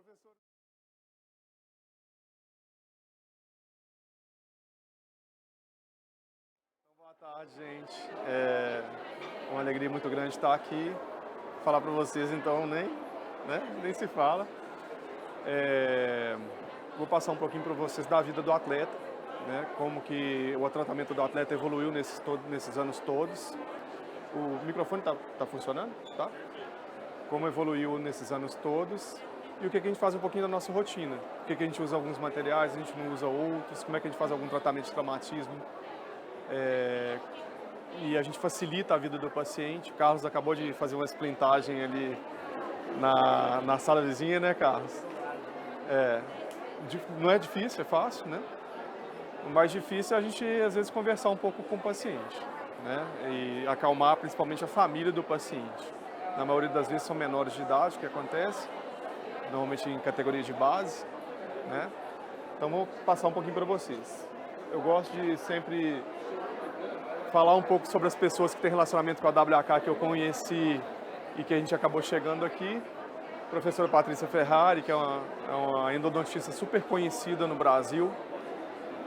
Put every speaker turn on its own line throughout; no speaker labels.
professor. Então, boa tarde, gente. É uma alegria muito grande estar aqui. Falar para vocês, então, nem se fala. Vou passar um pouquinho para vocês da vida do atleta, né? Como que o tratamento do atleta evoluiu nesses anos todos. O microfone tá funcionando? Tá? Como evoluiu nesses anos todos e o que a gente faz um pouquinho da nossa rotina. O que a gente usa alguns materiais, a gente não usa outros, como é que a gente faz algum tratamento de traumatismo. E a gente facilita a vida do paciente. O Carlos acabou de fazer uma splintagem ali na sala vizinha, né, Carlos? Não é difícil, é fácil, né? O mais difícil é a gente, às vezes, conversar um pouco com o paciente, né? E acalmar principalmente a família do paciente. Na maioria das vezes são menores de idade, o que acontece, normalmente em categoria de base, né? Então vou passar um pouquinho para vocês. Eu gosto de sempre falar um pouco sobre as pessoas que têm relacionamento com a WK que eu conheci e que a gente acabou chegando aqui. A professora Patrícia Ferrari, que é uma endodontista super conhecida no Brasil.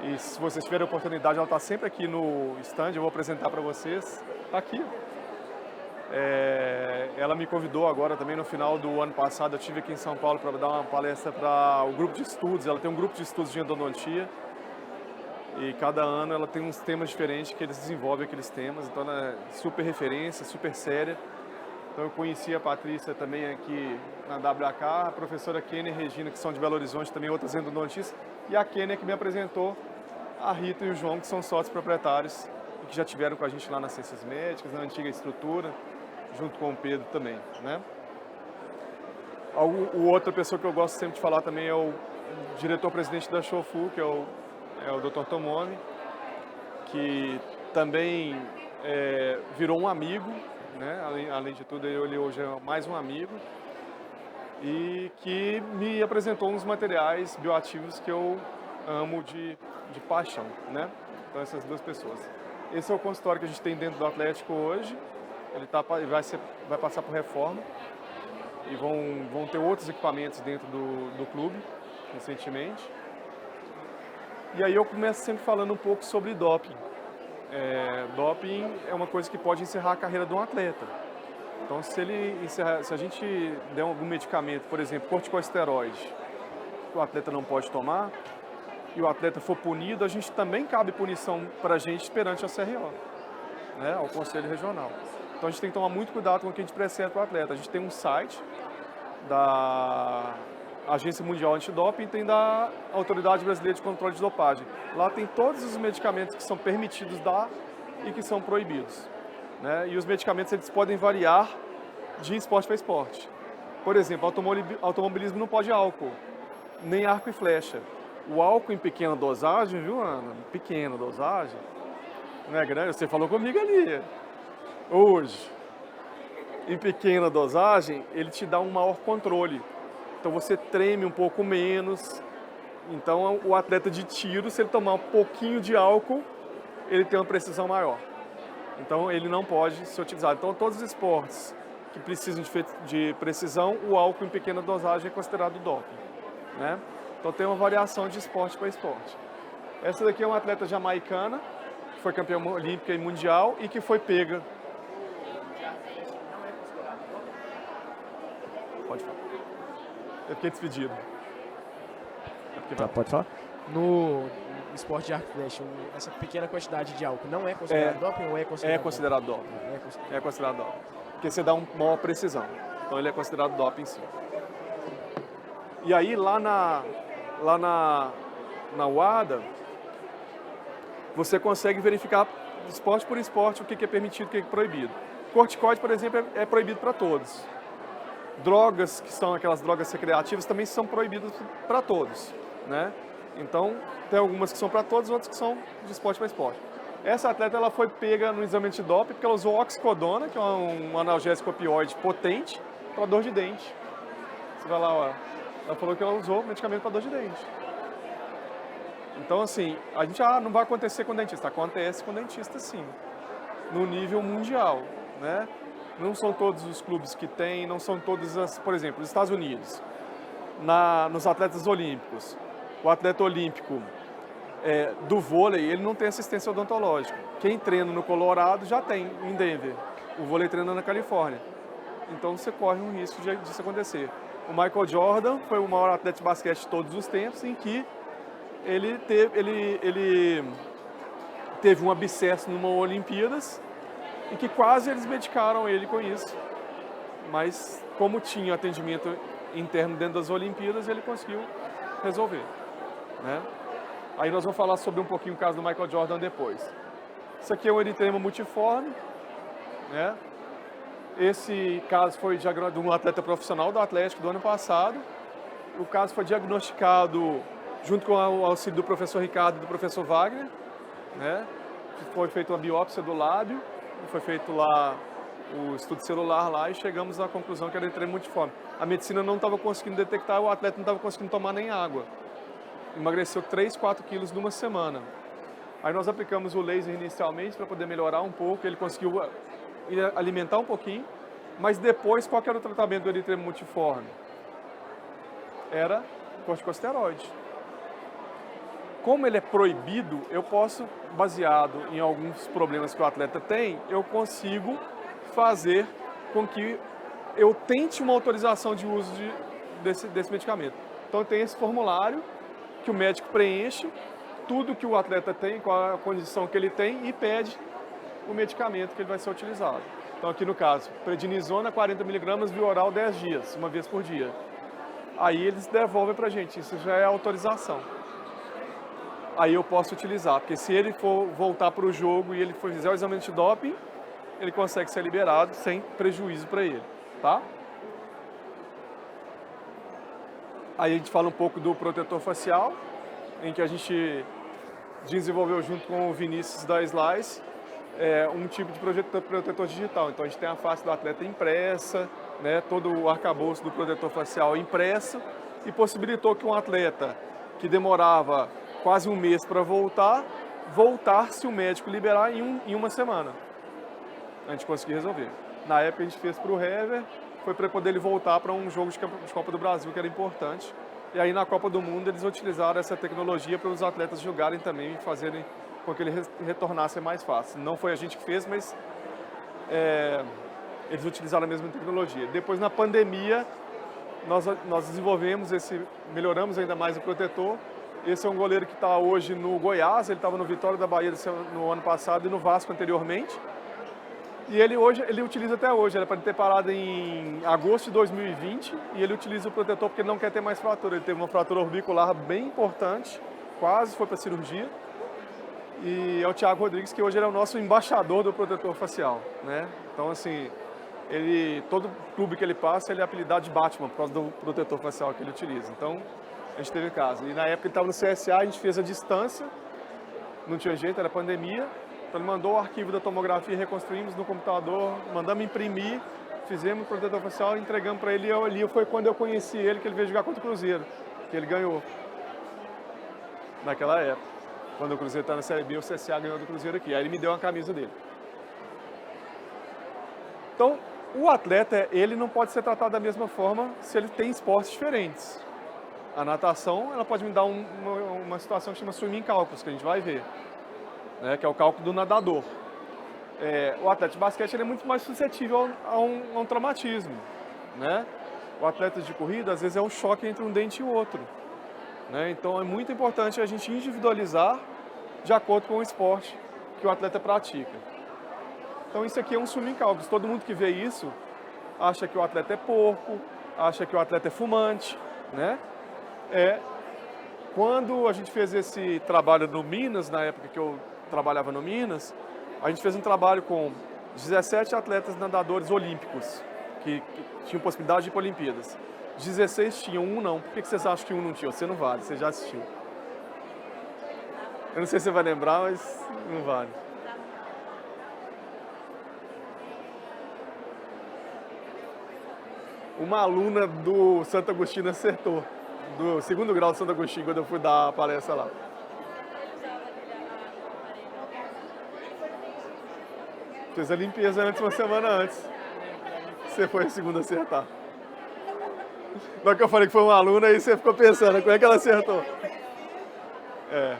E se vocês tiverem a oportunidade, ela está sempre aqui no stand, eu vou apresentar para vocês. Está aqui. Ela me convidou agora também no final do ano passado, eu estive aqui em São Paulo para dar uma palestra para o grupo de estudos. Ela tem um grupo de estudos de endodontia e cada ano ela tem uns temas diferentes que eles desenvolvem aqueles temas, então ela é super referência, super séria. Então eu conheci a Patrícia também aqui na WK, a professora Kênia e Regina, que são de Belo Horizonte, também outras endodontistas, e a Kênia que me apresentou a Rita e o João, que são sócios proprietários e que já tiveram com a gente lá nas Ciências Médicas, na antiga estrutura, junto com o Pedro também, né? Outra pessoa que eu gosto sempre de falar também é o diretor-presidente da Shofu, que é o Dr. Tomomi, que também virou um amigo, né? Além de tudo, ele hoje é mais um amigo e que me apresentou uns materiais bioativos que eu amo de paixão, né? Então essas duas pessoas. Esse é o consultório que a gente tem dentro do Atlético hoje. Ele vai passar por reforma e vão ter outros equipamentos dentro do clube recentemente. E aí eu começo sempre falando um pouco sobre doping. Doping é uma coisa que pode encerrar a carreira de um atleta. Então, se a gente der algum medicamento, por exemplo, corticosteroide, que o atleta não pode tomar, e o atleta for punido, a gente também cabe punição para a gente perante a CRO, né, ao Conselho Regional. Então, a gente tem que tomar muito cuidado com o que a gente prescreve para o atleta. A gente tem um site da Agência Mundial Antidoping e tem da Autoridade Brasileira de Controle de Dopagem. Lá tem todos os medicamentos que são permitidos dar e que são proibidos, né? E os medicamentos eles podem variar de esporte para esporte. Por exemplo, automobilismo não pode álcool, nem arco e flecha. O álcool em pequena dosagem, viu, Ana? Pequena dosagem, não é grande? Você falou comigo ali, hoje. Em pequena dosagem, ele te dá um maior controle. Então você treme um pouco menos. Então o atleta de tiro, se ele tomar um pouquinho de álcool, ele tem uma precisão maior. Então ele não pode ser utilizado. Então todos os esportes que precisam de precisão, o álcool em pequena dosagem é considerado doping, né? Então tem uma variação de esporte para esporte. Essa daqui é uma atleta jamaicana, que foi campeã olímpica e mundial e que foi pega. Pode falar. Eu fiquei despedido.
Pode falar? No esporte de arco e flecha, essa pequena quantidade de álcool não é considerado doping ou é considerado?
É considerado doping. É considerado doping. Porque você dá uma maior precisão. Então ele é considerado doping sim. E aí lá na UADA, você consegue verificar esporte por esporte o que é permitido e o que é proibido. Corticoide, por exemplo, é proibido para todos. Drogas, que são aquelas drogas recreativas, também são proibidas para todos, né? Então, tem algumas que são para todos, outras que são de esporte para esporte. Essa atleta ela foi pega no exame de doping porque ela usou oxicodona, que é um analgésico opioide potente, para dor de dente. Você vai lá, ó, ela falou que ela usou medicamento para dor de dente. Então, assim, a gente não vai acontecer com dentista. Acontece com dentista, sim, no nível mundial, né? Não são todos os clubes que têm, não são todas as... Por exemplo, os Estados Unidos. nos atletas olímpicos. O atleta olímpico do vôlei, ele não tem assistência odontológica. Quem treina no Colorado já tem, em Denver. O vôlei treina na Califórnia. Então você corre um risco disso acontecer. O Michael Jordan foi o maior atleta de basquete de todos os tempos, em que ele teve um abscesso numa Olimpíadas e que quase eles medicaram ele com isso. Mas como tinha atendimento interno dentro das Olimpíadas, ele conseguiu resolver, né? Aí nós vamos falar sobre um pouquinho o caso do Michael Jordan depois. Isso aqui é um eritema multiforme, né? Esse caso foi de um atleta profissional do Atlético do ano passado. O caso foi diagnosticado junto com o auxílio do professor Ricardo e do professor Wagner, né? Foi feita uma biópsia do lábio, foi feito lá o estudo celular lá e chegamos à conclusão que era eritema multiforme. A medicina não estava conseguindo detectar, o atleta não estava conseguindo tomar nem água. Emagreceu 3, 4 quilos numa semana. Aí nós aplicamos o laser inicialmente para poder melhorar um pouco, ele conseguiu alimentar um pouquinho, mas depois qual que era o tratamento do eritema multiforme? Era corticosteroide. Como ele é proibido, eu posso, baseado em alguns problemas que o atleta tem, eu consigo fazer com que eu tente uma autorização de uso desse medicamento. Então tem esse formulário que o médico preenche, tudo que o atleta tem, qual a condição que ele tem e pede o medicamento que ele vai ser utilizado. Então aqui no caso, prednisona 40 mg via oral 10 dias, uma vez por dia. Aí eles devolvem pra gente, isso já é autorização. Aí eu posso utilizar, porque se ele for voltar para o jogo e ele fizer o exame antidoping, ele consegue ser liberado sem prejuízo para ele, tá? Aí a gente fala um pouco do protetor facial, em que a gente desenvolveu junto com o Vinícius da Slice, um tipo de protetor digital. Então a gente tem a face do atleta impressa, né, todo o arcabouço do protetor facial impresso, e possibilitou que um atleta que demorava quase um mês para voltar se o médico liberar em uma semana. A gente conseguiu resolver. Na época a gente fez para o Hever, foi para poder ele voltar para um jogo de Copa do Brasil, que era importante. E aí na Copa do Mundo eles utilizaram essa tecnologia para os atletas jogarem também e fazerem com que ele retornasse mais fácil. Não foi a gente que fez, mas eles utilizaram a mesma tecnologia. Depois na pandemia nós desenvolvemos melhoramos ainda mais o protetor. Esse é um goleiro que está hoje no Goiás, ele estava no Vitória da Bahia no ano passado e no Vasco anteriormente. E ele utiliza até hoje, era para ter parado em agosto de 2020 e ele utiliza o protetor porque ele não quer ter mais fratura. Ele teve uma fratura orbicular bem importante, quase foi para cirurgia. E é o Thiago Rodrigues, que hoje ele é o nosso embaixador do protetor facial, né? Então, assim, todo clube que ele passa, ele é apelidado de Batman por causa do protetor facial que ele utiliza. Então, a gente teve em casa. E na época ele estava no CSA, a gente fez a distância, não tinha jeito, era pandemia. Então ele mandou o arquivo da tomografia, reconstruímos no computador, mandamos imprimir, fizemos o protetor facial, entregamos para ele. E ali foi quando eu conheci ele, que ele veio jogar contra o Cruzeiro, que ele ganhou naquela época. Quando o Cruzeiro está na Série B, o CSA ganhou do Cruzeiro aqui. Aí ele me deu uma camisa dele. Então, o atleta, ele não pode ser tratado da mesma forma se ele tem esportes diferentes. A natação, ela pode me dar uma situação que chama swimming cálculos, que a gente vai ver, né, que é o cálculo do nadador. O atleta de basquete ele é muito mais suscetível a um traumatismo, né? O atleta de corrida, às vezes, é um choque entre um dente e o outro, né? Então, é muito importante a gente individualizar de acordo com o esporte que o atleta pratica. Então, isso aqui é um swimming cálculos. Todo mundo que vê isso acha que o atleta é porco, acha que o atleta é fumante, né? Quando a gente fez esse trabalho no Minas, na época que eu trabalhava no Minas, a gente fez um trabalho com 17 atletas nadadores olímpicos que tinham possibilidade de ir para Olimpíadas. 16 tinham, um não. Por que vocês acham que um não tinha? Você não vale, você já assistiu. Eu não sei se você vai lembrar, mas não vale. Uma aluna do Santo Agostinho acertou, do 2º grau do Santo Agostinho, quando eu fui dar a palestra lá. Fez a limpeza antes, uma semana antes. Você foi a segunda a acertar. Na hora que eu falei que foi uma aluna, aí você ficou pensando, como é que ela acertou? É.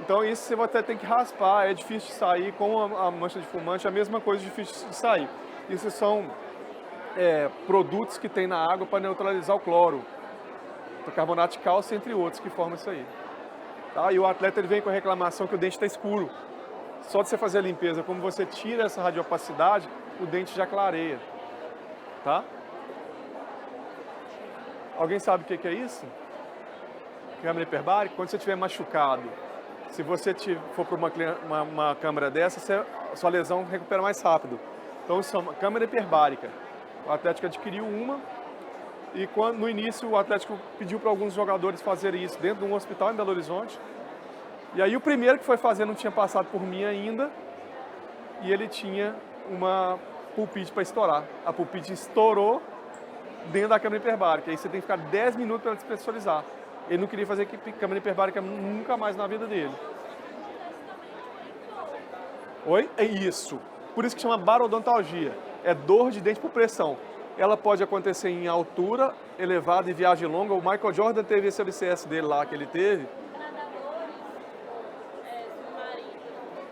Então isso você vai até ter que raspar, é difícil de sair, com a mancha de fumante, é a mesma coisa difícil de sair. Isso são produtos que tem na água para neutralizar o cloro, o carbonato de cálcio, entre outros, que formam isso aí. Tá? E o atleta ele vem com a reclamação que o dente está escuro. Só de você fazer a limpeza, como você tira essa radiopacidade, o dente já clareia. Tá? Alguém sabe o que é isso? Câmara hiperbárica? Quando você estiver machucado, se você for para uma câmara dessa, sua lesão recupera mais rápido. Então isso é uma câmara hiperbárica. O Atlético adquiriu uma e no início o Atlético pediu para alguns jogadores fazerem isso dentro de um hospital em Belo Horizonte. E aí o primeiro que foi fazer não tinha passado por mim ainda e ele tinha uma pulpite para estourar. A pulpite estourou dentro da câmara hiperbárica. Aí você tem que ficar 10 minutos para despressurizar. Ele não queria fazer câmara hiperbárica nunca mais na vida dele. Oi? É isso. Por isso que chama barodontalgia. É dor de dente por pressão. Ela pode acontecer em altura elevada e viagem longa. O Michael Jordan teve esse ABCS dele lá que ele teve.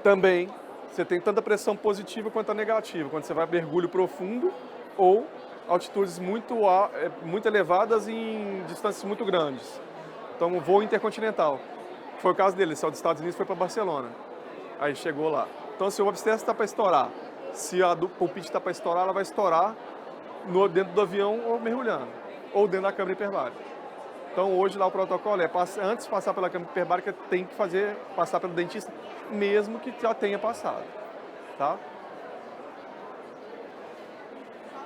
Também. Você tem tanto a pressão positiva quanto a negativa. Quando você vai a mergulho profundo ou altitudes muito elevadas em distâncias muito grandes. Então, um voo intercontinental. Foi o caso dele, ele saiu dos Estados Unidos e foi para Barcelona. Aí chegou lá. Então, se o abscesso está para estourar, se a pulpite está para estourar, ela vai estourar dentro do avião ou mergulhando, ou dentro da câmara hiperbárica. Então, hoje lá o protocolo é, antes de passar pela câmara hiperbárica, tem que passar pelo dentista, mesmo que já tenha passado. Tá?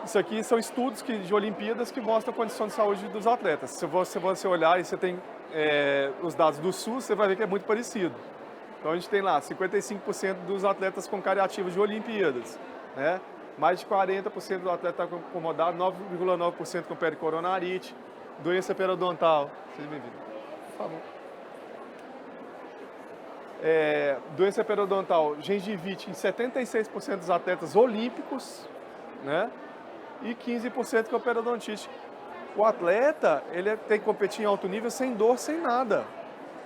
Isso aqui são estudos de Olimpíadas que mostram a condição de saúde dos atletas. Se você olhar e você tem os dados do SUS, você vai ver que é muito parecido. Então a gente tem lá 55% dos atletas com cariativos de Olimpíadas, né? Mais de 40% do atleta está acomodado, 9,9% com pericoronarite, doença periodontal. Seja bem-vindo. Por favor. Doença periodontal, gengivite em 76% dos atletas olímpicos, né? E 15% com periodontite. O atleta, ele tem que competir em alto nível sem dor, sem nada.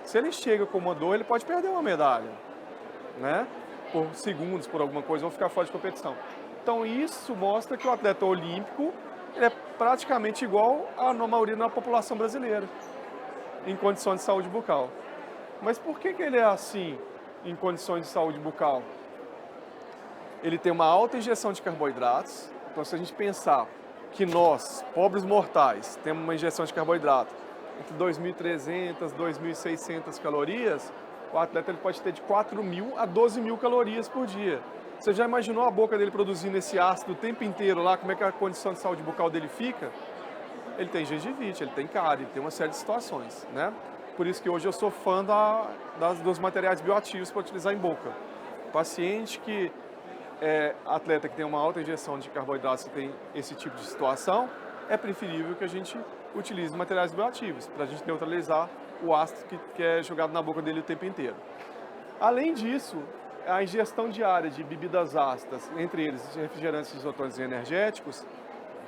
Se ele chega com uma dor, ele pode perder uma medalha, né? Por segundos, por alguma coisa, ou ficar fora de competição. Então isso mostra que o atleta olímpico ele é praticamente igual à maioria da população brasileira, em condições de saúde bucal. Mas por que ele é assim, em condições de saúde bucal? Ele tem uma alta injeção de carboidratos. Então, se a gente pensar que nós, pobres mortais, temos uma injeção de carboidrato entre 2.300 e 2.600 calorias, o atleta ele pode ter de 4.000 a 12.000 calorias por dia. Você já imaginou a boca dele produzindo esse ácido o tempo inteiro lá, como é que a condição de saúde bucal dele fica? Ele tem gengivite, ele tem cárie, ele tem uma série de situações, né? Por isso que hoje eu sou fã dos materiais bioativos para utilizar em boca. Paciente que atleta que tem uma alta injeção de carboidratos e tem esse tipo de situação, é preferível que a gente utilize materiais bioativos para a gente neutralizar o ácido que é jogado na boca dele o tempo inteiro. Além disso, a ingestão diária de bebidas ácidas, entre eles refrigerantes, isotônicos e energéticos,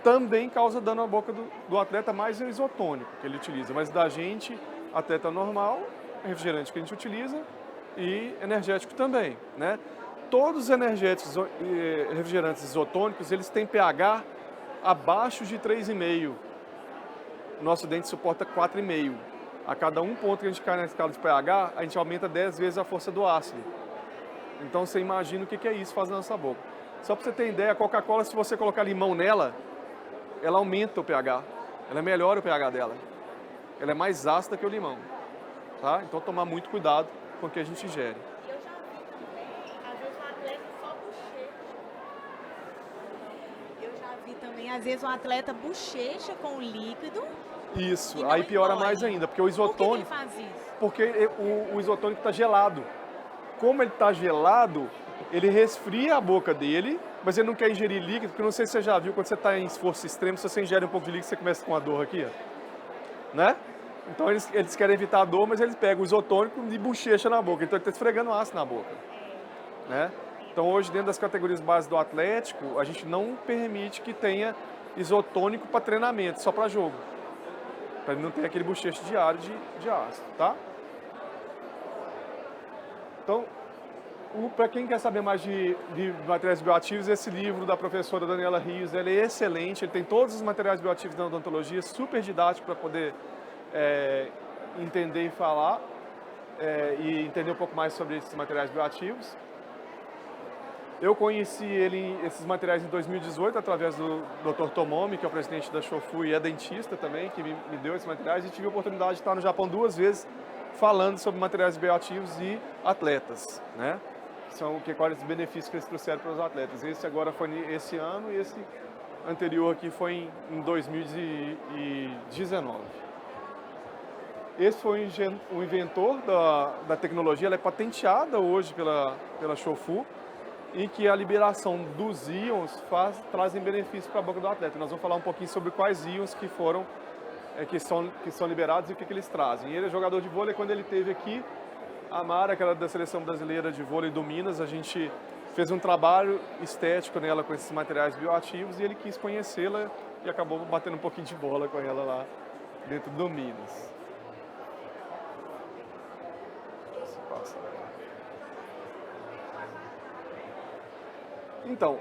também causa dano à boca do atleta, mais o isotônico que ele utiliza, mas da gente, atleta normal, refrigerante que a gente utiliza e energético também, né? Todos os energéticos e refrigerantes isotônicos, eles têm pH abaixo de 3,5. Nosso dente suporta 4,5. A cada um ponto que a gente cai na escala de pH, a gente aumenta 10 vezes a força do ácido. Então você imagina o que é isso faz na nossa boca. Só para você ter ideia, a Coca-Cola, se você colocar limão nela, ela aumenta o pH. Ela melhora o pH dela. Ela é mais ácida que o limão. Tá? Então tomar muito cuidado com o que a gente ingere.
Às vezes um atleta bochecha com o líquido.
Isso, aí piora mais ainda, porque o isotônico.
Por que ele faz isso?
Porque o isotônico está gelado. Como ele está gelado, ele resfria a boca dele, mas ele não quer ingerir líquido, porque não sei se você já viu, quando você está em esforço extremo, se você ingere um pouco de líquido, você começa com a dor aqui, ó. Né? Então eles querem evitar a dor, mas eles pegam o isotônico e bochecha na boca, então ele está esfregando ácido na boca. Né? Então hoje, dentro das categorias básicas do Atlético, a gente não permite que tenha isotônico para treinamento, só para jogo. para ele não ter aquele bochecho diário de ácido, tá? Então, para quem quer saber mais de materiais bioativos, esse livro da professora Daniela Rios, ele é excelente, ele tem todos os materiais bioativos da odontologia, super didático para poder entender e falar, e entender um pouco mais sobre esses materiais bioativos. Eu conheci esses materiais em 2018 através do Dr. Tomomi, que é o presidente da Shofu e é dentista também, que me deu esses materiais, e tive a oportunidade de estar no Japão 2 vezes falando sobre materiais bioativos e atletas, né? Quais os benefícios que eles trouxeram para os atletas. Esse agora foi esse ano e esse anterior aqui foi em 2019. Esse foi o inventor da tecnologia, ela é patenteada hoje pela Shofu, em que a liberação dos íons trazem benefícios para a boca do atleta. Nós vamos falar um pouquinho sobre quais íons que são liberados e o que eles trazem. Ele é jogador de vôlei. Quando ele esteve aqui, a Mara, que era da seleção brasileira de vôlei do Minas, a gente fez um trabalho estético nela com esses materiais bioativos e ele quis conhecê-la e acabou batendo um pouquinho de bola com ela lá dentro do Minas. Então,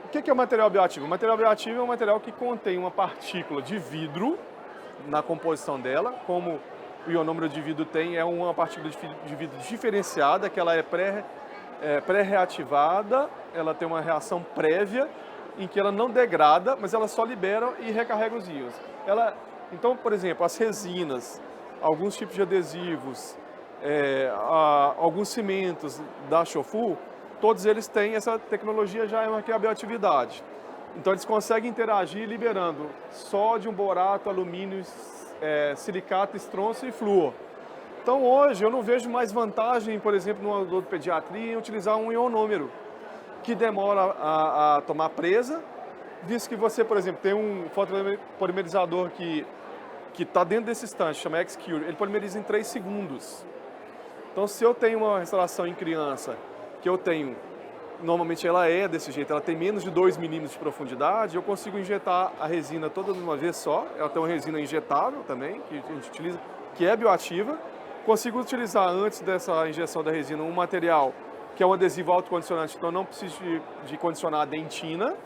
o que é o material bioativo? O material bioativo é um material que contém uma partícula de vidro na composição dela, como o ionômero de vidro tem, é uma partícula de vidro diferenciada, que ela é pré-reativada, ela tem uma reação prévia, em que ela não degrada, mas ela só libera e recarrega os íons. Então, por exemplo, as resinas, alguns tipos de adesivos, alguns cimentos da Shofu, todos eles têm essa tecnologia já que é a bioatividade. Então eles conseguem interagir liberando sódio, borato, alumínio, silicato, estronço e flúor. Então hoje eu não vejo mais vantagem, por exemplo, no odontopediatria, em utilizar um ionômero, que demora a tomar presa, visto que você, por exemplo, tem um fotopolimerizador que está dentro desse estante, chama X-Cure, ele polimeriza em 3 segundos. Então se eu tenho uma restauração em criança, que eu tenho, normalmente ela é desse jeito, ela tem menos de 2 milímetros de profundidade, eu consigo injetar a resina toda de uma vez só, ela tem uma resina injetável também, que a gente utiliza, que é bioativa, consigo utilizar antes dessa injeção da resina um material que é um adesivo autocondicionante, então eu não preciso de condicionar a dentina,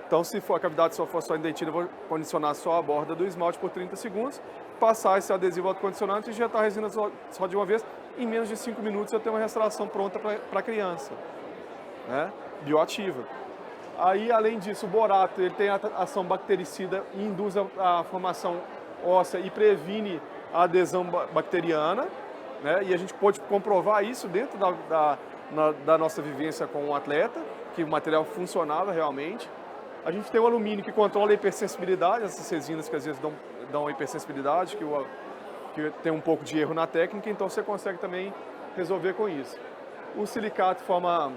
então se for a cavidade só for só em dentina, eu vou condicionar só a borda do esmalte por 30 segundos, passar esse adesivo autocondicionante e injetar a resina só de uma vez, em menos de 5 minutos eu tenho uma restauração pronta para a criança, né? Bioativa. Aí, além disso, o borato ele tem a ação bactericida e induz a formação óssea e previne a adesão bacteriana, né? E a gente pode comprovar isso dentro da nossa vivência com o atleta, que o material funcionava realmente. A gente tem o alumínio que controla a hipersensibilidade, essas resinas que às vezes dão hipersensibilidade, que tem um pouco de erro na técnica, então você consegue também resolver com isso. O silicato forma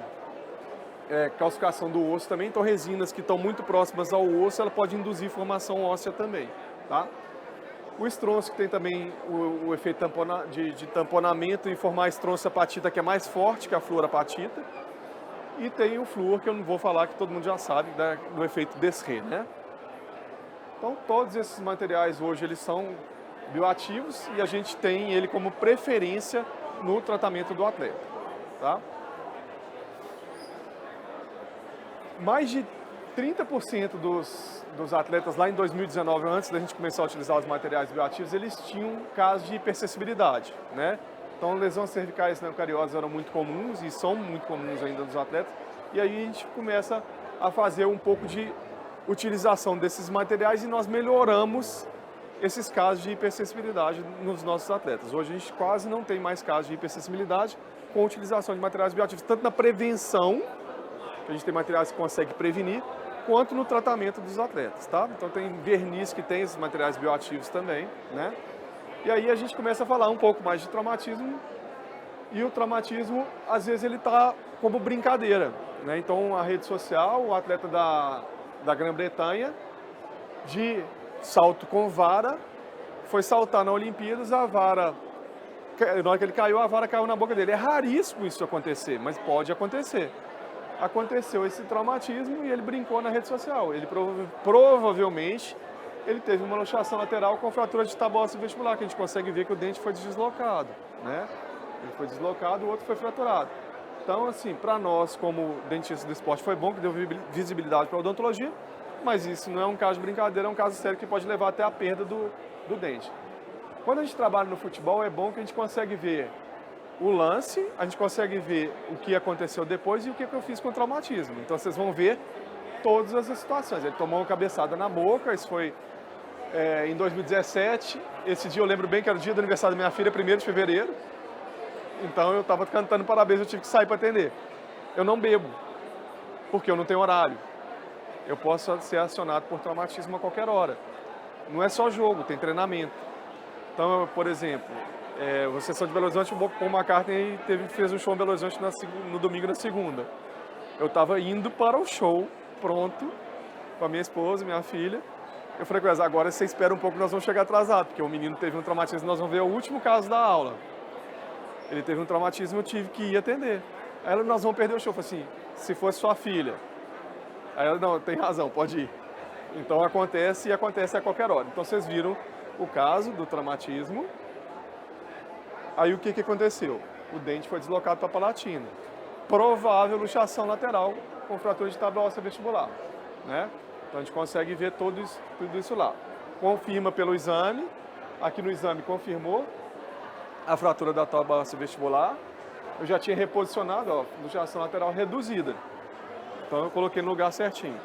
calcificação do osso também, então resinas que estão muito próximas ao osso, ela pode induzir formação óssea também, tá? O estronço, que tem também o efeito de tamponamento e formar estronço-apatita, que é mais forte que a fluorapatita. E tem o flúor, que eu não vou falar, que todo mundo já sabe, do efeito Desré, né? Então, todos esses materiais hoje, eles são bioativos e a gente tem ele como preferência no tratamento do atleta, tá? Mais de 30% dos atletas lá em 2019, antes da gente começar a utilizar os materiais bioativos, eles tinham casos de hipersensibilidade, né? Então, lesões cervicais neocariosas eram muito comuns e são muito comuns ainda nos atletas. E aí a gente começa a fazer um pouco de utilização desses materiais e nós melhoramos esses casos de hipersensibilidade nos nossos atletas. Hoje a gente quase não tem mais casos de hipersensibilidade com a utilização de materiais bioativos, tanto na prevenção, que a gente tem materiais que conseguem prevenir, quanto no tratamento dos atletas, tá? Então tem verniz que tem esses materiais bioativos também, né? E aí a gente começa a falar um pouco mais de traumatismo, e o traumatismo, às vezes, ele está como brincadeira, né? Então a rede social, o atleta da Grã-Bretanha, de salto com vara, foi saltar na Olimpíadas, a vara, na hora que ele caiu, a vara caiu na boca dele. É raríssimo isso acontecer, mas pode acontecer. Aconteceu esse traumatismo e ele brincou na rede social. Ele provavelmente ele teve uma luxação lateral com fratura de tabo ósseo vestibular, que a gente consegue ver que o dente foi deslocado, né? Ele foi deslocado, o outro foi fraturado. Então, assim, para nós, como dentistas do esporte, foi bom que deu visibilidade para a odontologia, mas isso não é um caso de brincadeira, é um caso sério que pode levar até a perda do dente. Quando a gente trabalha no futebol, é bom que a gente consegue ver o lance, a gente consegue ver o que aconteceu depois e o que eu fiz com o traumatismo. Então, vocês vão ver todas as situações. Ele tomou uma cabeçada na boca, isso foi em 2017. Esse dia eu lembro bem que era o dia do aniversário da minha filha, 1º de fevereiro. Então eu estava cantando parabéns, eu tive que sair para atender. Eu não bebo, porque eu não tenho horário. Eu posso ser acionado por traumatismo a qualquer hora. Não é só jogo, tem treinamento. Então, por exemplo, vocês são de Belo Horizonte, o Paul McCartney fez um show em Belo Horizonte no domingo e na segunda. Eu estava indo para o show, pronto, com a minha esposa, minha filha. Eu falei com elas, agora você espera um pouco, nós vamos chegar atrasado, porque o menino teve um traumatismo, nós vamos ver o último caso da aula. Ele teve um traumatismo, eu tive que ir atender. Aí ela, nós vamos perder o show. Eu falei assim, se fosse sua filha. Aí ela, não, tem razão, pode ir. Então acontece e acontece a qualquer hora. Então vocês viram o caso do traumatismo. Aí o que aconteceu? O dente foi deslocado para a palatina. Provável luxação lateral com fratura de tábua óssea vestibular, né? Então a gente consegue ver tudo isso lá. Confirma pelo exame. Aqui no exame confirmou a fratura da tábua óssea vestibular. Eu já tinha reposicionado, ó, luxação lateral reduzida. Então eu coloquei no lugar certinho.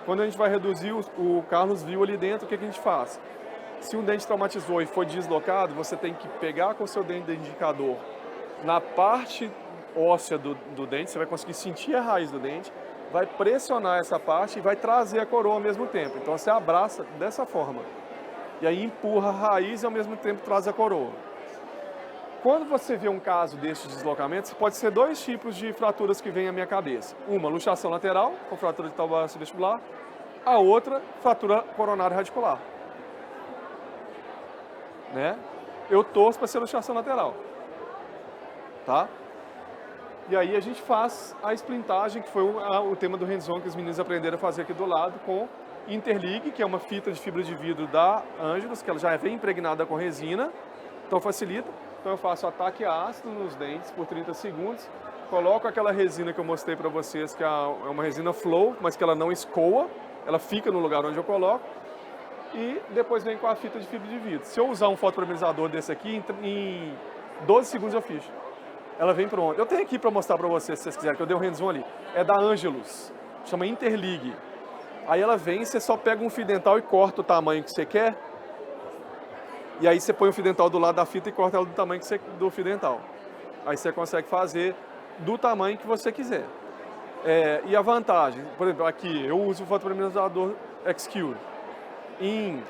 Quando a gente vai reduzir, o Carlos viu ali dentro, o que a gente faz? Se um dente traumatizou e foi deslocado, você tem que pegar com o seu dente indicador na parte óssea do dente, você vai conseguir sentir a raiz do dente, vai pressionar essa parte e vai trazer a coroa ao mesmo tempo. Então você abraça dessa forma. E aí empurra a raiz e ao mesmo tempo traz a coroa. Quando você vê um caso deste deslocamento, pode ser 2 tipos de fraturas que vêm à minha cabeça. Uma, luxação lateral, com fratura de tábua óssea vestibular. A outra, fratura coronária radicular. Né? Eu torço para ser luxação lateral. Tá? E aí a gente faz a esplintagem, que foi o tema do hands-on que os meninos aprenderam a fazer aqui do lado, com Interlig, que é uma fita de fibra de vidro da Angelus, que ela já vem impregnada com resina, então facilita. Então eu faço ataque ácido nos dentes por 30 segundos, coloco aquela resina que eu mostrei para vocês, que é uma resina flow, mas que ela não escoa, ela fica no lugar onde eu coloco, e depois vem com a fita de fibra de vidro. Se eu usar um fotopolimizador desse aqui, em 12 segundos eu ficho. Ela vem pronta. Eu tenho aqui para mostrar para vocês, se vocês quiserem, que eu dei um hands-on ali. É da Angelus, chama Interlig. Aí ela vem, você só pega um fio dental e corta o tamanho que você quer. E aí você põe o fio dental do lado da fita e corta ela do tamanho do fio dental. Aí você consegue fazer do tamanho que você quiser. E a vantagem, por exemplo, aqui eu uso o fotopolimizador X-Cure. Em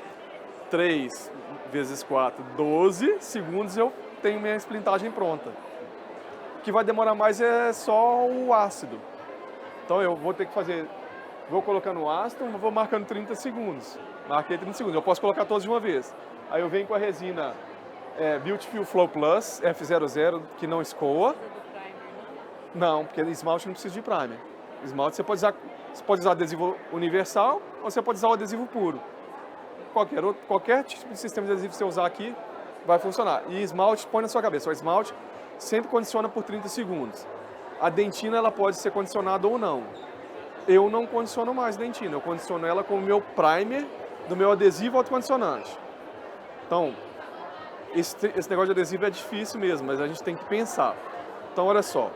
3 vezes 4, 12 segundos eu tenho minha esplintagem pronta. O que vai demorar mais é só o ácido. Então eu vou ter que fazer, vou colocando o ácido, vou marcando 30 segundos. Marquei 30 segundos, eu posso colocar todos de uma vez. Aí eu venho com a resina Beautiful Flow Plus F00, que não escoa. Não, porque esmalte não precisa de primer. Esmalte você pode usar adesivo universal ou você pode usar o adesivo puro. Qualquer tipo de sistema de adesivo que você usar aqui vai funcionar. E esmalte, põe na sua cabeça, o esmalte sempre condiciona por 30 segundos. A dentina ela pode ser condicionada ou não. Eu não condiciono mais dentina, eu condiciono ela com o meu primer do meu adesivo autocondicionante. Então, esse negócio de adesivo é difícil mesmo, mas a gente tem que pensar. Então, olha só.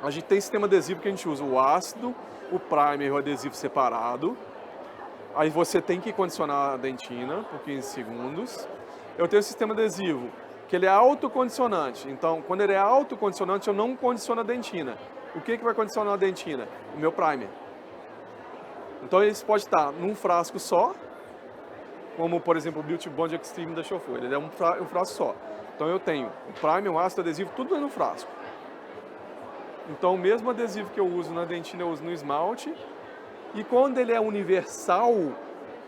A gente tem sistema adesivo que a gente usa o ácido, o primer e o adesivo separado. Aí você tem que condicionar a dentina por 15 segundos. Eu tenho o sistema adesivo que ele é autocondicionante. Então, quando ele é autocondicionante, eu não condiciono a dentina. O que vai condicionar a dentina? O meu primer. Então, ele pode estar num frasco só, como, por exemplo, o Beauty Bond Extreme da Shofu. Ele é um frasco só. Então, eu tenho o primer, o ácido, o adesivo, tudo no frasco. Então, o mesmo adesivo que eu uso na dentina, eu uso no esmalte. E quando ele é universal,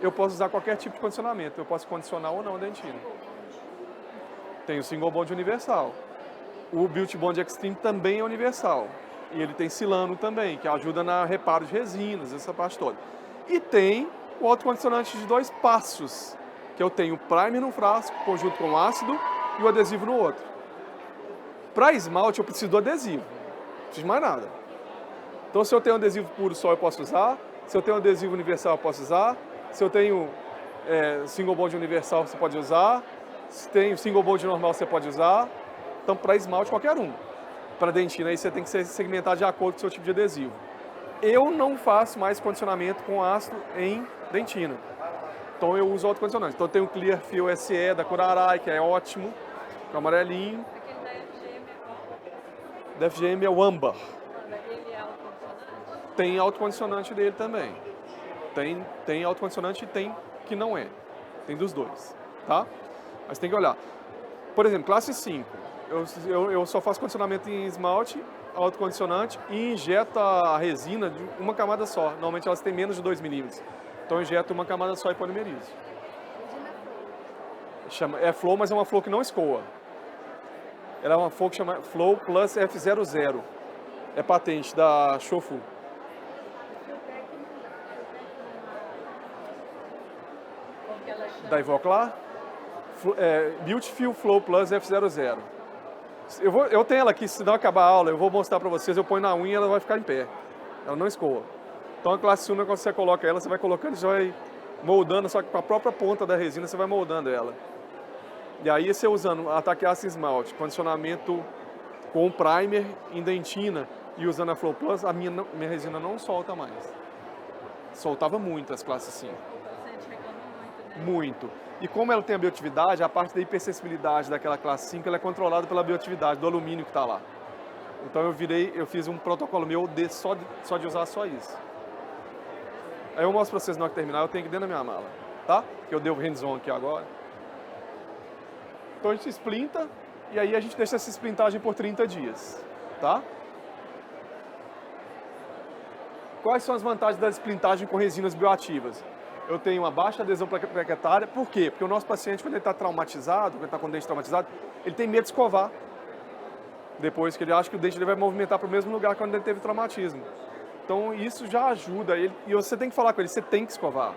eu posso usar qualquer tipo de condicionamento. Eu posso condicionar ou não a dentina. Tem o Single Bond universal. O Beauty Bond Extreme também é universal. E ele tem silano também, que ajuda na reparo de resinas, essa parte toda. E tem o autocondicionante de 2 passos, que eu tenho o primer num frasco, conjunto com o ácido e o adesivo no outro. Para esmalte eu preciso do adesivo, não preciso de mais nada. Então se eu tenho um adesivo puro só eu posso usar, se eu tenho um adesivo universal eu posso usar, se eu tenho single bond universal você pode usar, se tem single bond normal você pode usar. Então para esmalte qualquer um. Para dentina aí você tem que se segmentar de acordo com o seu tipo de adesivo. Eu não faço mais condicionamento com ácido em dentina. Então eu uso autocondicionante. Então eu tenho o Clear Fill SE da Curaray, que é ótimo, com amarelinho.
Aquele da FGM é qual?
Da FGM é o âmbar.
Ele é autocondicionante?
Tem autocondicionante dele também. Tem autocondicionante e tem que não é. Tem dos dois, tá? Mas tem que olhar. Por exemplo, classe 5. Eu só faço condicionamento em esmalte, autocondicionante e injeto a resina de uma camada só. Normalmente elas têm menos de 2 milímetros. Então eu injeto uma camada só e polimerizo. É flow, mas é uma flow que não escoa. Ela é uma flow que chama Flow Plus F00. É patente da Shofu.
Como que ela chama?
Da Ivoclar. Beautiful Flow Plus F00. Eu tenho ela aqui, se não acabar a aula, eu vou mostrar pra vocês, eu ponho na unha e ela vai ficar em pé. Ela não escoa. Então a classe 1, quando você coloca ela, você vai colocando e já vai moldando, só que com a própria ponta da resina você vai moldando ela. E aí você usando ataque ácido esmalte, condicionamento com primer em dentina e usando a Flow Plus, a minha resina não solta mais. Soltava muito as classes 5.
O paciente reclama muito, né?
Muito. E como ela tem a bioatividade, a parte da hipersensibilidade daquela classe 5, ela é controlada pela bioatividade, do alumínio que está lá. Então eu fiz um protocolo meu só de usar só isso. Aí eu mostro para vocês na hora que terminar, eu tenho aqui dentro da minha mala, tá? Que eu dei o hands-on aqui agora. Então a gente splinta e aí a gente deixa essa splintagem por 30 dias, tá? Quais são as vantagens da splintagem com resinas bioativas? Eu tenho uma baixa adesão plaquetária, por quê? Porque o nosso paciente, quando ele está traumatizado, quando ele está com o dente traumatizado, ele tem medo de escovar. Depois que ele acha que o dente dele vai movimentar para o mesmo lugar quando ele teve traumatismo. Então isso já ajuda ele, e você tem que falar com ele, você tem que escovar.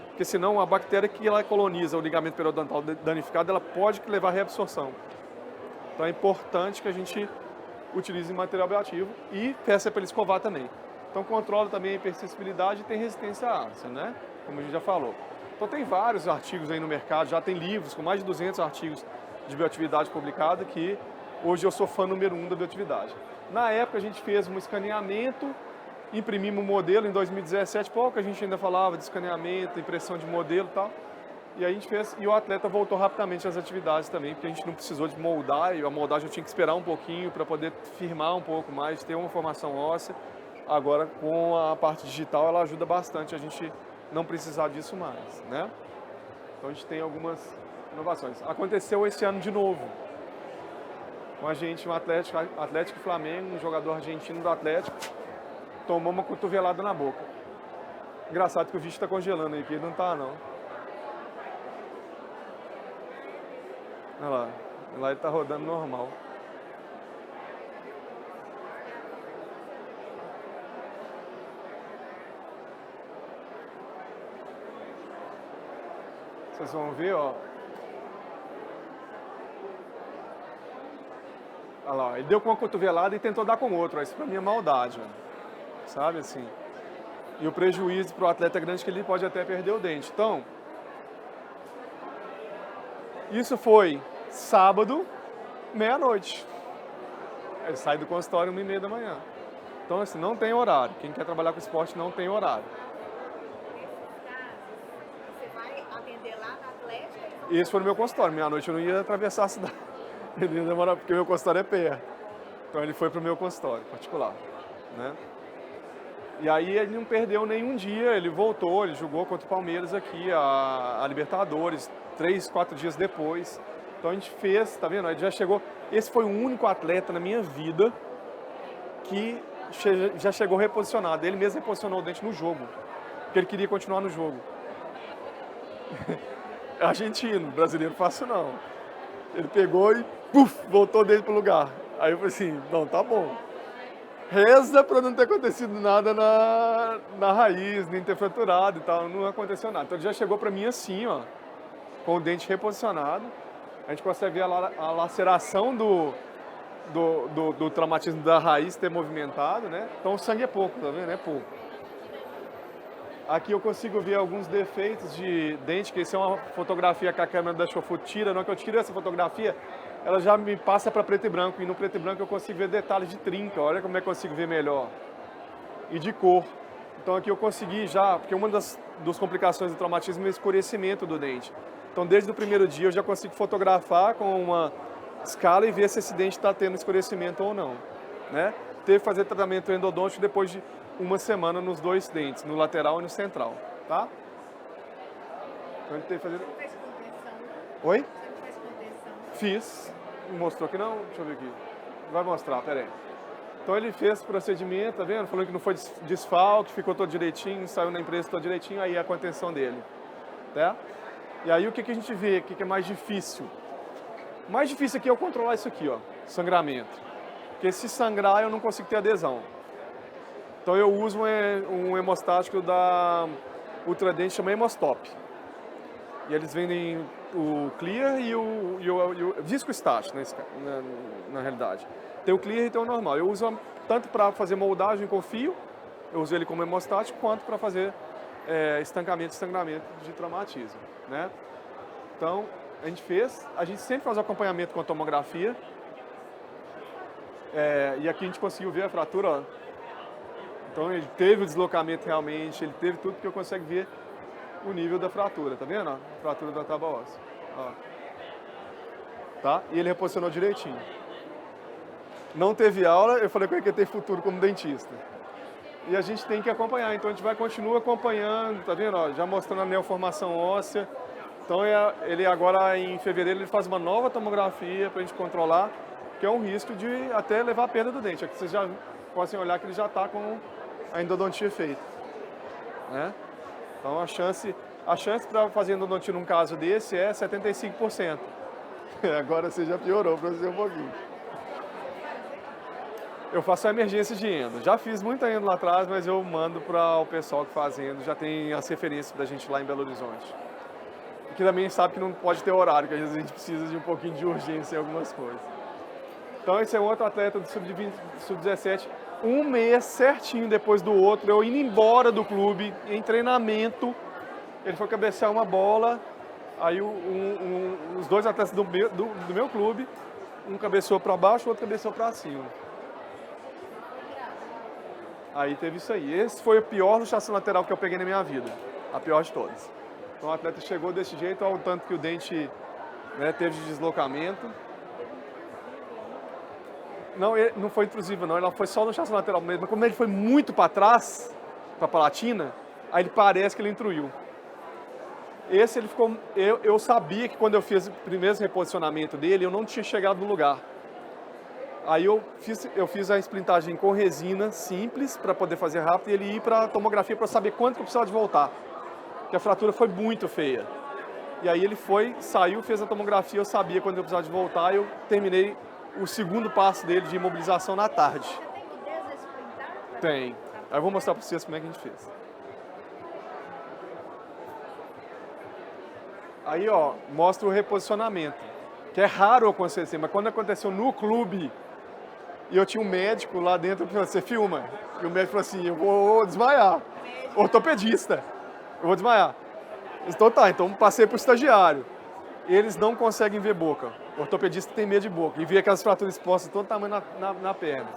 Porque senão a bactéria que ela coloniza o ligamento periodontal danificado, ela pode levar à reabsorção. Então é importante que a gente utilize material bioativo e peça para ele escovar também. Então controla também a hipersensibilidade e tem resistência à ácido, né? Como a gente já falou. Então tem vários artigos aí no mercado, já tem livros com mais de 200 artigos de bioatividade publicados que hoje eu sou fã número 1 da bioatividade. Na época a gente fez um escaneamento, imprimimos um modelo em 2017, pouco a gente ainda falava de escaneamento, impressão de modelo e tal. E aí a gente fez, e o atleta voltou rapidamente às atividades também, porque a gente não precisou de moldar, e a moldagem eu tinha que esperar um pouquinho para poder firmar um pouco mais, ter uma formação óssea. Agora com a parte digital ela ajuda bastante a gente não precisar disso mais, né? Então a gente tem algumas inovações. Aconteceu esse ano de novo. Com a gente, um Atlético Flamengo, um jogador argentino do Atlético, tomou uma cotovelada na boca. Engraçado que o bicho está congelando aí, porque ele não está não. Olha lá, lá ele está rodando normal. Vocês vão ver, ó. Olha lá, ele deu com uma cotovelada e tentou dar com outra. Isso pra mim é maldade, mano. Sabe assim? E o prejuízo pro atleta é grande que ele pode até perder o dente. Então, isso foi sábado, meia-noite. Ele sai do consultório 1h30 da manhã. Então, assim, não tem horário. Quem quer trabalhar com esporte não tem horário. Esse foi no meu consultório. Meia-noite eu não ia atravessar a cidade. Ele ia demorar, porque o meu consultório é perto. Então ele foi para o meu consultório particular, né? E aí ele não perdeu nenhum dia, ele voltou, ele jogou contra o Palmeiras aqui, a Libertadores, 3, 4 dias depois. Então a gente fez, tá vendo? Ele já chegou. Esse foi o único atleta na minha vida que já chegou reposicionado. Ele mesmo reposicionou o dente no jogo, porque ele queria continuar no jogo. Argentino, brasileiro fácil não. Ele pegou e voltou dele pro lugar. Aí eu falei assim, não, tá bom. reza para não ter acontecido nada na raiz, nem ter fraturado e tal, não aconteceu nada. Então ele já chegou para mim assim, ó, com o dente reposicionado. A gente consegue ver a laceração do traumatismo da raiz ter movimentado, né? Então o sangue é pouco, tá vendo? É pouco. Aqui eu consigo ver alguns defeitos de dente, que isso é uma fotografia que a câmera da Shofu tira. Na hora que eu tiro essa fotografia, ela já me passa para preto e branco. E no preto e branco eu consigo ver detalhes de trinca. Olha como é que eu consigo ver melhor. E de cor. Então aqui eu consegui já, porque uma das complicações do traumatismo é o escurecimento do dente. Então desde o primeiro dia eu já consigo fotografar com uma escala e ver se esse dente está tendo escurecimento ou não, né? Teve que fazer tratamento endodôntico depois de uma semana nos dois dentes, no lateral e no central, tá? Então ele teve que fazer...
Você fez contenção?
Oi?
Você não fez contenção?
Fiz. Mostrou aqui não? Deixa eu ver aqui. Vai mostrar, peraí. Então ele fez o procedimento, tá vendo? Falou que não foi desfalque, ficou todo direitinho, saiu na empresa todo direitinho, aí é a contenção dele, tá? E aí o que a gente vê? O que é mais difícil? O mais difícil aqui é eu controlar isso aqui, ó, sangramento. Porque se sangrar eu não consigo ter adesão. Então eu uso um hemostático da Ultradent, chama Hemostop. E eles vendem o Clear e o viscoestático, na realidade. Tem o Clear e tem o normal. Eu uso tanto para fazer moldagem com fio, eu uso ele como hemostático, quanto para fazer estancamento e sangramento de traumatismo, né? Então, a gente sempre faz o acompanhamento com a tomografia. E aqui a gente conseguiu ver a fratura, ó. Então ele teve o deslocamento realmente, ele teve tudo, porque eu consigo ver o nível da fratura, tá vendo? Ó? A fratura da tábua óssea. Ó. Tá? E ele reposicionou direitinho. Não teve aula, eu falei com ele que ele tem futuro como dentista. E a gente tem que acompanhar, então a gente vai continuar acompanhando, tá vendo? Ó, já mostrando a neoformação óssea. Então ele agora em fevereiro ele faz uma nova tomografia para a gente controlar, que é um risco de até levar a perda do dente. Aqui vocês já podem olhar que ele já está com a endodontia feita, né? Então a chance para fazer endodontia num caso desse é 75%. Agora você já piorou para você um pouquinho. Eu faço a emergência de endo. Já fiz muita endo lá atrás, mas eu mando para o pessoal que faz endo. Já tem as referências da gente lá em Belo Horizonte. Que também sabe que não pode ter horário, que às vezes a gente precisa de um pouquinho de urgência em algumas coisas. Então esse é um outro atleta do Sub-17, um mês certinho depois do outro, eu indo embora do clube, em treinamento, ele foi cabecear uma bola, aí os dois atletas do meu clube, um cabeceou para baixo, o outro cabeceou para cima. Aí teve isso aí. Esse foi o pior luxação lateral que eu peguei na minha vida, a pior de todas. Então o atleta chegou desse jeito, ao tanto que o dente, né, teve de deslocamento. Não foi intrusivo não, ela foi só no luxação lateral mesmo. Mas como ele foi muito para trás, para a palatina, aí ele parece que ele intruiu. Esse ele ficou... Eu sabia que quando eu fiz o primeiro reposicionamento dele, eu não tinha chegado no lugar. Aí eu fiz a esplintagem com resina simples, para poder fazer rápido, e ele ir para a tomografia para saber quanto que eu precisava de voltar. Porque a fratura foi muito feia. E aí ele saiu, fez a tomografia, eu sabia quando eu precisava de voltar, eu terminei o segundo passo dele de imobilização na tarde.
Você tem que desesplintar?
Tem. Aí eu vou mostrar para vocês como é que a gente fez. Aí, ó, mostra o reposicionamento, que é raro acontecer, mas quando aconteceu no clube, e eu tinha um médico lá dentro, você filma, e o médico falou assim, eu vou desmaiar, ortopedista, eu vou desmaiar. Então tá, então passei pro estagiário. Eles não conseguem ver boca, o ortopedista tem medo de boca, e vê aquelas fraturas expostas todo tamanho na perna.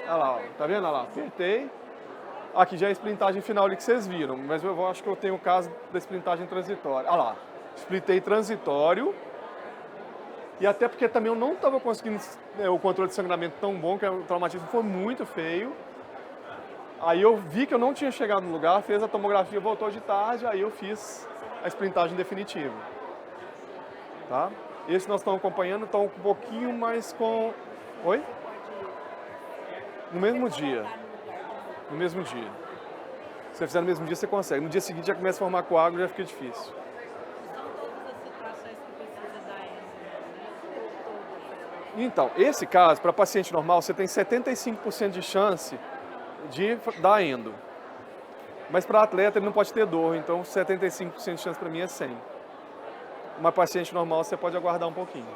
Olha lá, ó, tá vendo? Olha lá, apertei. Aqui já é a esplintagem final ali que vocês viram, mas eu acho que eu tenho o caso da esplintagem transitória. Olha lá, esplitei transitório. E até porque também eu não estava conseguindo o controle de sangramento tão bom, que o traumatismo foi muito feio. Aí eu vi que eu não tinha chegado no lugar, fez a tomografia, voltou de tarde, aí eu fiz a esplintagem definitiva. Tá? Esse nós estamos acompanhando, estão um pouquinho mais com... Oi? No mesmo dia. No mesmo dia. Se você fizer no mesmo dia, você consegue. No dia seguinte já começa a formar coágulo e já fica difícil.
São todas as situações que precisa da endo, né?
Então, esse caso, para paciente normal, você tem 75% de chance de dar endo. Mas para atleta ele não pode ter dor, então 75% de chance para mim é 100. Uma paciente normal você pode aguardar um pouquinho.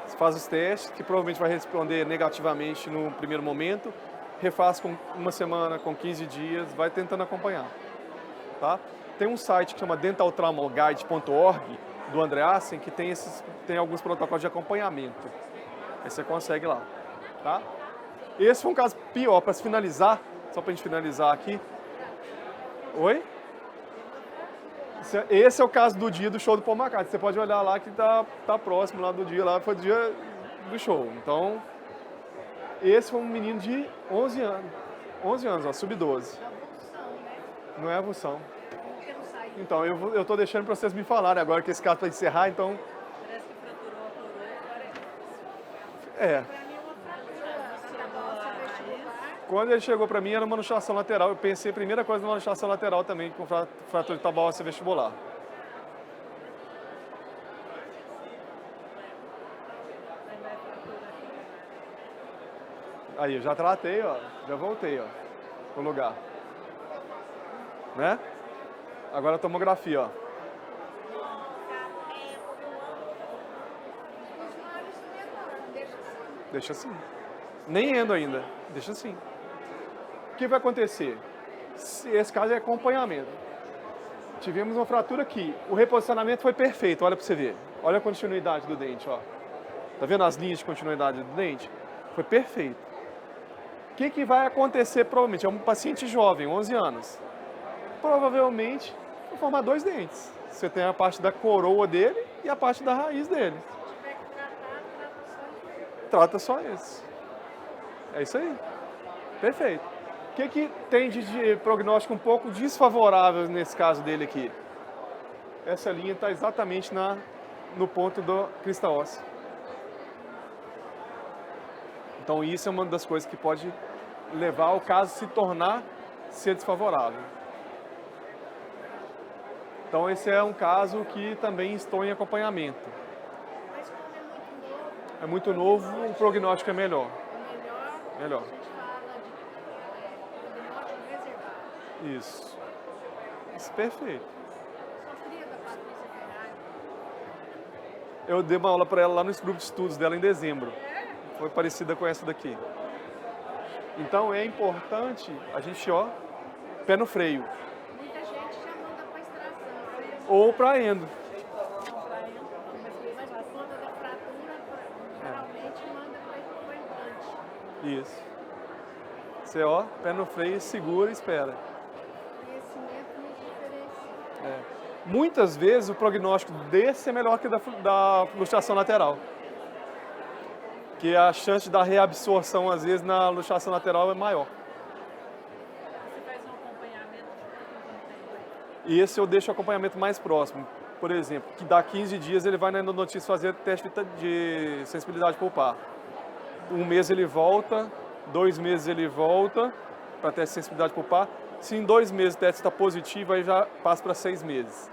Você faz os testes, que provavelmente vai responder negativamente no primeiro momento, refaz com uma semana, com 15 dias, vai tentando acompanhar. Tá? Tem um site que chama dentaltraumaguide.org, do Andreasen, que tem alguns protocolos de acompanhamento. Aí você consegue lá. Tá? Esse foi um caso pior, para se finalizar, só para a gente finalizar aqui. Oi? Esse é o caso do dia do show do Paul McCartney. Você pode olhar lá que tá próximo lá do dia, lá foi o dia do show. Então, esse foi um menino de 11 anos. 11 anos, ó, sub-12. Não é avulsão. Então, eu tô deixando para vocês me falarem agora que esse caso vai encerrar, então...
Parece que fraturou a coroa,
É.
Para mim, uma fratura vestibular.
Quando ele chegou para mim, era uma luxação lateral. Eu pensei, a primeira coisa, numa luxação lateral também, com fratura de tabual óssea vestibular. Aí, eu já tratei, ó. Já voltei, ó, pro lugar. Né? Agora a tomografia, ó. Deixa assim. Nem endo ainda. Deixa assim. O que vai acontecer? Esse caso é acompanhamento. Tivemos uma fratura aqui. O reposicionamento foi perfeito. Olha para você ver. Olha a continuidade do dente, ó. Tá vendo as linhas de continuidade do dente? Foi perfeito. O que vai acontecer provavelmente? É um paciente jovem, 11 anos. Provavelmente vai formar 2 dentes. Você tem a parte da coroa dele e a parte da raiz dele.
Se tiver que tratar,
Trata só esse. É isso aí. Perfeito. O que tem de prognóstico um pouco desfavorável nesse caso dele aqui? Essa linha está exatamente no ponto do crista óssea. Então isso é uma das coisas que pode levar ao caso ser desfavorável. Então esse é um caso que também estou em acompanhamento.
mas como
É muito novo, o prognóstico é melhor.
melhor,
Melhor.
a gente fala de prognóstico reservado.
Isso. Isso, perfeito.
Sofria da Patrícia Ferrari.
Eu dei uma aula para ela lá no grupo de estudos dela em dezembro. Foi parecida com essa daqui. Então é importante a gente, ó, pé no freio.
Muita gente já manda para extração.
Ou para endo.
Mas por conta da fratura, geralmente manda para o implante.
Isso. Você, ó, pé no freio, segura e espera.
Conhecimento nos diferencia.
É. Muitas vezes o prognóstico desse é melhor que da luxação lateral. Que a chance da reabsorção, às vezes, na luxação lateral é maior.
Você faz um acompanhamento de quanto tempo?
E esse eu deixo o acompanhamento mais próximo. Por exemplo, que dá 15 dias ele vai na endodontista fazer teste de sensibilidade pulpar. 1 mês ele volta, 2 meses ele volta para teste de sensibilidade pulpar. Se em 2 meses o teste está positivo, aí já passa para 6 meses.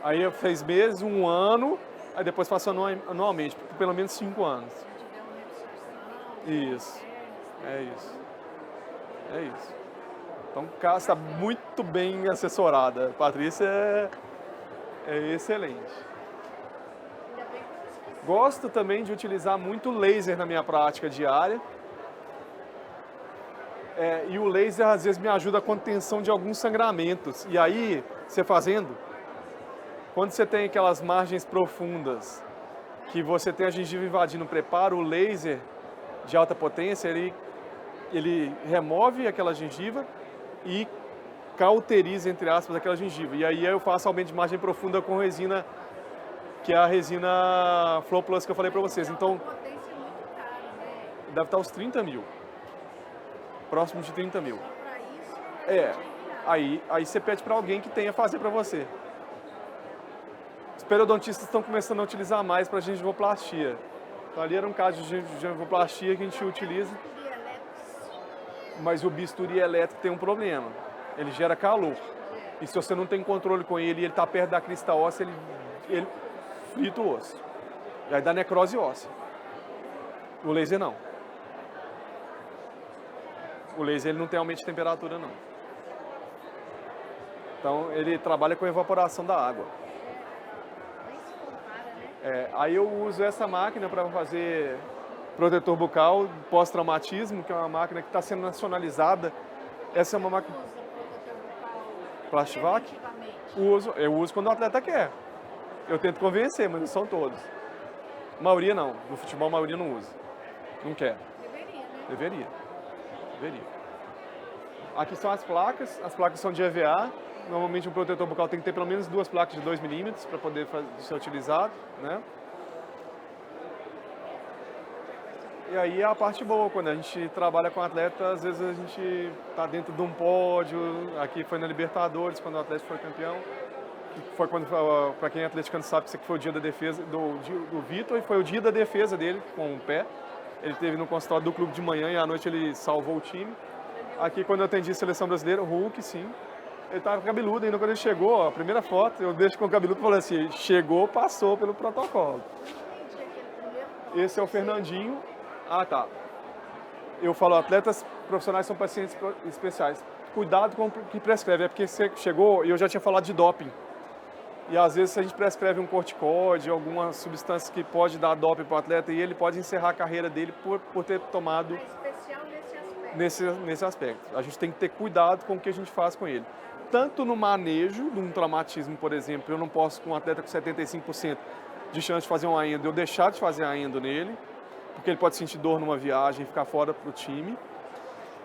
Aí 6 meses, 1 ano, aí depois passa anualmente, por pelo menos 5 anos. Isso. É isso. É isso. Então, o caso está muito bem assessorada. A Patrícia é excelente. Gosto também de utilizar muito laser na minha prática diária. E o laser, às vezes, me ajuda a contenção de alguns sangramentos. E aí, você fazendo, quando você tem aquelas margens profundas, que você tem a gengiva invadindo o preparo, o laser de alta potência, ele remove aquela gengiva e cauteriza, entre aspas, aquela gengiva. E aí eu faço aumento de margem profunda com resina, que é a resina Flow Plus que eu falei para vocês. Então,
Potência é muito cara, né?
deve estar uns 30 mil. Próximo de 30 mil.
Para isso,
Aí você pede para alguém que tenha fazer para você. Os periodontistas estão começando a utilizar mais para gengivoplastia. Então ali era um caso de gengivoplastia que a gente utiliza, mas o bisturi elétrico tem um problema. Ele gera calor. E se você não tem controle com ele e ele está perto da crista óssea, ele frita o osso. E aí dá necrose óssea. O laser não. O laser ele não tem aumento de temperatura, não. Então, ele trabalha com evaporação da água.
Nem se compara, né?
Aí eu uso essa máquina para fazer protetor bucal pós-traumatismo, que é uma máquina que está sendo nacionalizada. Essa é uma máquina...
Usa protetor bucal
Plastivac?
preventivamente.
Eu uso quando o atleta quer. Eu tento convencer, mas não são todos. A maioria não. No futebol, a maioria não usa. Não quer.
Deveria, né?
Deveria. Aqui são as placas são de EVA. Normalmente um protetor bucal tem que ter pelo menos 2 placas de 2 milímetros para poder ser utilizado, né? E aí é a parte boa, quando a gente trabalha com atleta, às vezes a gente está dentro de um pódio, aqui foi na Libertadores, quando o Atlético foi campeão, que foi quando, para quem é atleticano sabe, que esse aqui foi o dia da defesa do Vitor, e foi o dia da defesa dele com o pé. Ele teve no consultório do clube de manhã e à noite ele salvou o time. Aqui quando eu atendi a seleção brasileira, o Hulk, sim, ele estava cabeludo ainda quando ele chegou, a primeira foto, eu deixo com o cabeludo e falei assim, chegou, passou pelo protocolo.
Entendi aquele primeiro.
Esse é o Fernandinho. Ah, tá. Eu falo, atletas profissionais são pacientes especiais. Cuidado com o que prescreve, é porque você chegou e eu já tinha falado de doping. E às vezes a gente prescreve um corticóide, alguma substância que pode dar doping para o atleta e ele pode encerrar a carreira dele por ter tomado
É especial nesse aspecto.
nesse aspecto. A gente tem que ter cuidado com o que a gente faz com ele. Tanto no manejo de um traumatismo, por exemplo, eu não posso, com um atleta com 75% de chance de fazer um endo, eu deixar de fazer a endo nele, porque ele pode sentir dor numa viagem e ficar fora para o time.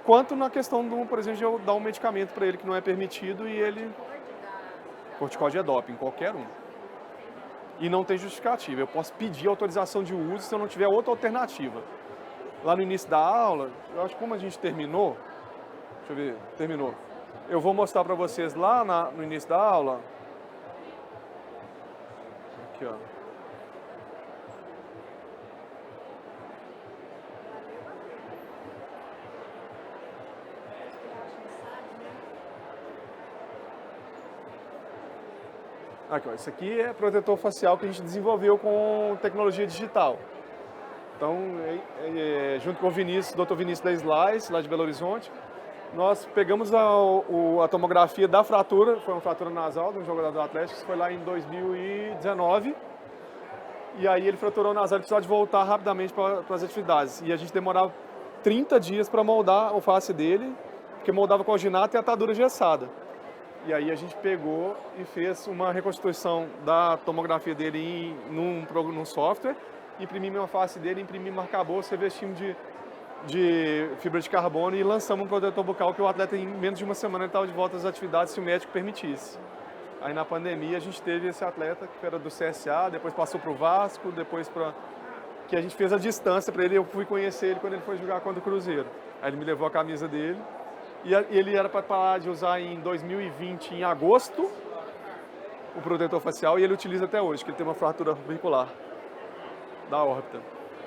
Quanto na questão, por exemplo, de eu dar um medicamento para ele que não é permitido e ele... Corticóide é doping, qualquer um. E não tem justificativa. Eu posso pedir autorização de uso se eu não tiver outra alternativa. Lá no início da aula, eu acho que como a gente terminou... Deixa eu ver, terminou. Eu vou mostrar para vocês lá no início da aula. Aqui, ó. Aqui, ó, isso aqui é protetor facial que a gente desenvolveu com tecnologia digital. Então, junto com o Vinícius, Dr. Vinícius da Slice, lá de Belo Horizonte, nós pegamos a tomografia da fratura, foi uma fratura nasal de um jogador do Atlético, isso foi lá em 2019. E aí ele fraturou o nasal e precisava de voltar rapidamente para as atividades. E a gente demorava 30 dias para moldar a face dele, porque moldava com alginato e atadura engessada. E aí a gente pegou e fez uma reconstituição da tomografia dele num software, imprimimos a face dele, imprimimos arcabouço, revestimos de fibra de carbono e lançamos um protetor bucal que o atleta em menos de uma semana estava de volta às atividades se o médico permitisse. Aí na pandemia a gente teve esse atleta que era do CSA, depois passou para o Vasco, depois que a gente fez a distância para ele, eu fui conhecer ele quando ele foi jogar contra o Cruzeiro. Aí ele me levou a camisa dele. E ele era para parar de usar em 2020, em agosto, o protetor facial, e ele utiliza até hoje, que ele tem uma fratura auricular da órbita.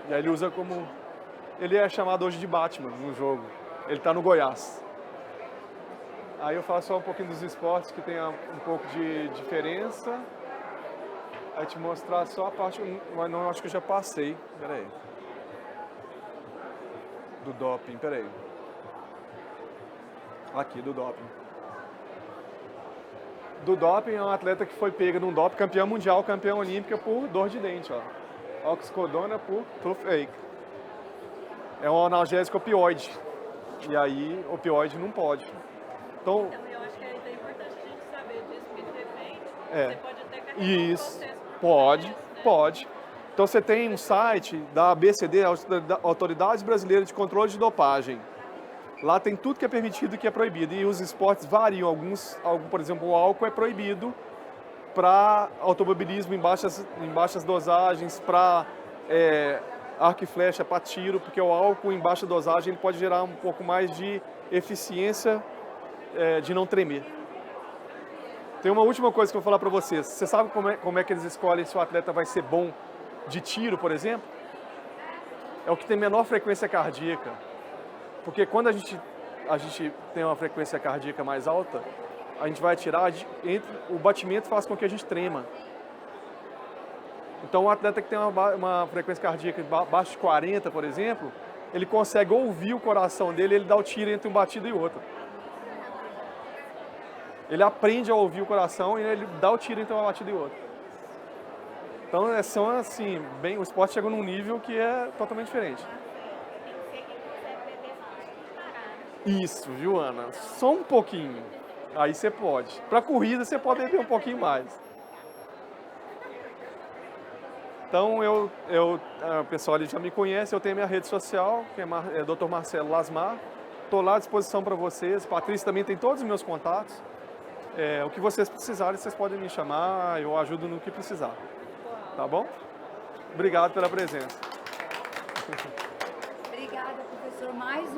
E aí ele usa como... Ele é chamado hoje de Batman no jogo. Ele está no Goiás. Aí eu falo só um pouquinho dos esportes que tem um pouco de diferença. Aí te mostrar só a parte... Mas não, acho que eu já passei. Pera aí. Do doping, pera aí. Aqui, do doping. Do doping é um atleta que foi pego num doping, campeão mundial, campeão olímpica por dor de dente, ó. Oxicodona por toothache. É um analgésico opioide. E aí, opioide não pode. Então,
eu acho que é importante a gente saber disso, porque de repente
É.
você pode até carregar
Isso,
um processo.
pode. Então você tem um site da ABCD, Autoridade Brasileira de Controle de Dopagem. Lá tem tudo que é permitido e que é proibido. E os esportes variam. Por exemplo, o álcool é proibido para automobilismo em baixas dosagens, para arco e flecha, para tiro, porque o álcool em baixa dosagem ele pode gerar um pouco mais de eficiência de não tremer. Tem uma última coisa que eu vou falar para vocês. Você sabe como é que eles escolhem se o atleta vai ser bom de tiro, por exemplo? É o que tem menor frequência cardíaca. Porque quando a gente tem uma frequência cardíaca mais alta, a gente vai atirar, o batimento faz com que a gente trema. Então, um atleta que tem uma frequência cardíaca abaixo de 40, por exemplo, ele consegue ouvir o coração dele e ele dá o tiro entre um batido e outro. Ele aprende a ouvir o coração e ele dá o tiro entre uma batida e outra. Então, são assim, o esporte chega num nível que é totalmente diferente. Isso, Joana, só um pouquinho. Aí você pode. Para corrida, você pode beber um pouquinho mais. Então, o pessoal ali já me conhece, eu tenho minha rede social, que é Dr. Marcelo Lasmar. Estou lá à disposição para vocês. Patrícia também tem todos os meus contatos. O que vocês precisarem, vocês podem me chamar, eu ajudo no que precisar. Tá bom? Obrigado pela presença.
Obrigada, professor. Mais